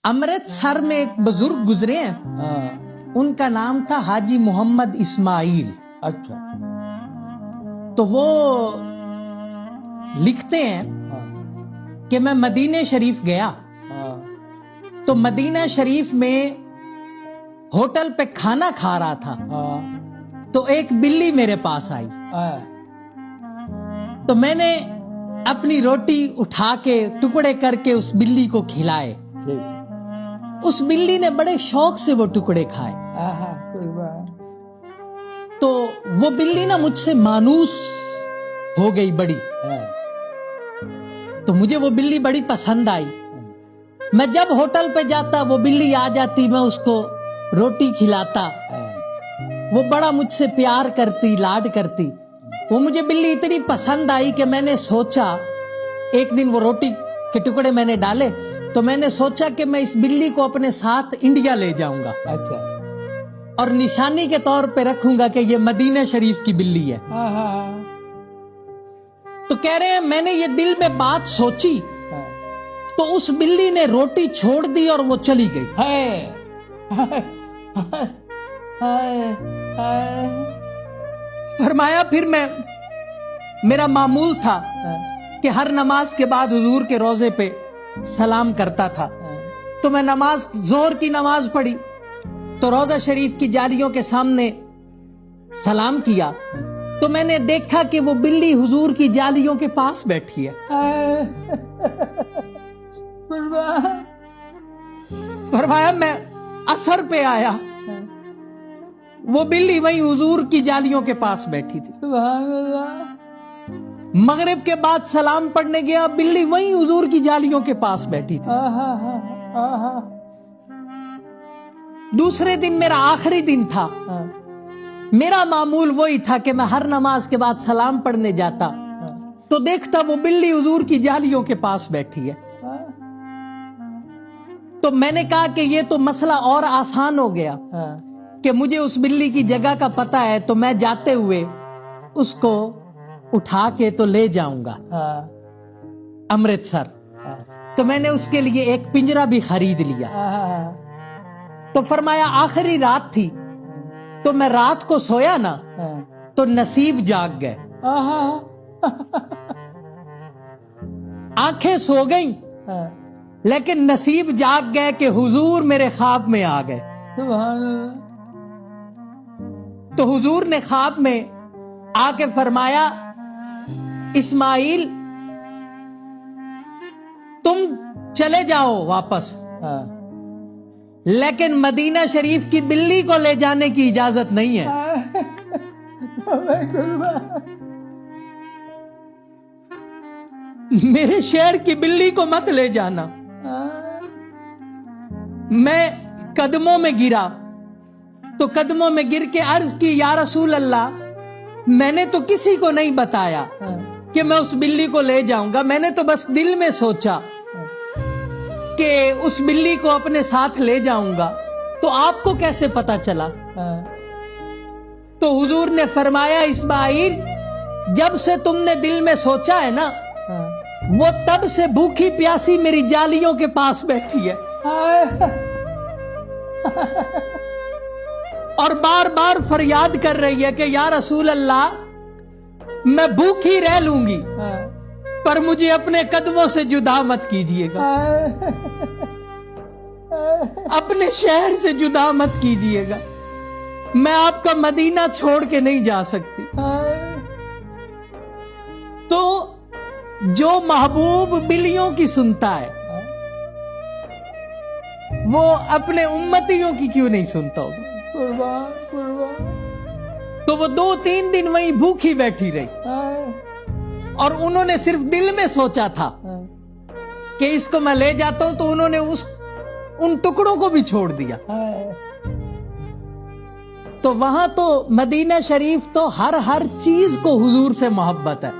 अमृतसर में एक बुजुर्ग गुजरे हैं, उनका नाम था हाजी मोहम्मद इस्माइल। अच्छा। तो वो लिखते हैं कि मैं मदीने शरीफ गया, तो मदीना शरीफ में होटल पे खाना खा रहा था, तो एक बिल्ली मेरे पास आई। तो मैंने अपनी रोटी उठा के टुकड़े करके उस बिल्ली को खिलाए। उस बिल्ली ने बड़े शौक से वो टुकड़े खाए। तो वो बिल्ली ना मुझसे मानूस हो गई बड़ी। तो मुझे वो बिल्ली बड़ी पसंद आई। मैं जब होटल पे जाता वो बिल्ली आ जाती, मैं उसको रोटी खिलाता, वो बड़ा मुझसे प्यार करती, लाड करती। वो मुझे बिल्ली इतनी पसंद आई कि मैंने सोचा, एक दिन वो रोटी के टुकड़े मैंने डाले तो मैंने सोचा कि मैं इस बिल्ली को अपने साथ इंडिया ले जाऊंगा। अच्छा। और निशानी के तौर पे रखूंगा कि ये मदीना शरीफ की बिल्ली है। तो कह रहे हैं मैंने ये दिल में बात सोची, तो उस बिल्ली ने रोटी छोड़ दी और वो चली गई। फरमाया फिर मेरा मामूल था कि हर नमाज के बाद हुजूर के रोजे पे सलाम करता था। तो मैं जोहर की नमाज पढ़ी तो रोजा शरीफ की जालियों के सामने सलाम किया, तो मैंने देखा कि वो बिल्ली हुजूर की जालियों के पास बैठी है। फरमाया मैं असर पे आया, वो बिल्ली वहीं हुजूर की जालियों के पास बैठी थी। मगरिब के बाद सलाम पढ़ने गया, बिल्ली वहीं हुजूर की जालियों के पास बैठी थी। दूसरे दिन मेरा आखिरी दिन था। मेरा मामूल वही था कि मैं हर नमाज के बाद सलाम पढ़ने जाता तो देखता वो बिल्ली हुजूर की जालियों के पास बैठी है। तो मैंने कहा कि ये तो मसला और आसान हो गया कि मुझे उस बिल्ली की जगह का पता है, तो मैं जाते हुए उसको उठा के तो ले जाऊंगा अमृतसर। तो मैंने उसके लिए एक पिंजरा भी खरीद लिया। तो फरमाया आखिरी रात थी, तो मैं रात को सोया ना तो नसीब जाग गए। आंखें सो गईं, लेकिन नसीब जाग गए कि हुजूर मेरे ख्वाब में आ गए। तो हुजूर ने ख्वाब में आके फरमाया इस्माइल तुम चले जाओ वापस, लेकिन मदीना शरीफ की बिल्ली को ले जाने की इजाजत नहीं है। मेरे शहर की बिल्ली को मत ले जाना। मैं कदमों में गिरा, तो कदमों में गिर के अर्ज की या रसूल अल्लाह, मैंने तो किसी को नहीं बताया कि मैं उस बिल्ली को ले जाऊंगा। मैंने तो बस दिल में सोचा कि उस बिल्ली को अपने साथ ले जाऊंगा, तो आपको कैसे पता चला? तो हुजूर ने फरमाया इस्माइल जब से तुमने दिल में सोचा है ना, वो तब से भूखी प्यासी मेरी जालियों के पास बैठी है और बार बार फरियाद कर रही है कि या रसूल अल्लाह मैं भूखी रह लूंगी, पर मुझे अपने कदमों से जुदा मत कीजिएगा, अपने शहर से जुदा मत कीजिएगा, मैं आपका मदीना छोड़ के नहीं जा सकती। तो जो महबूब बिल्लियों की सुनता है वो अपने उम्मतियों की क्यों नहीं सुनता होगा? तो वो 2-3 दिन वहीं भूखी बैठी रही और उन्होंने सिर्फ दिल में सोचा था कि इसको मैं ले जाता हूं, तो उन्होंने उन टुकड़ों को भी छोड़ दिया। तो वहां तो मदीना शरीफ तो हर चीज को हुजूर से मोहब्बत है।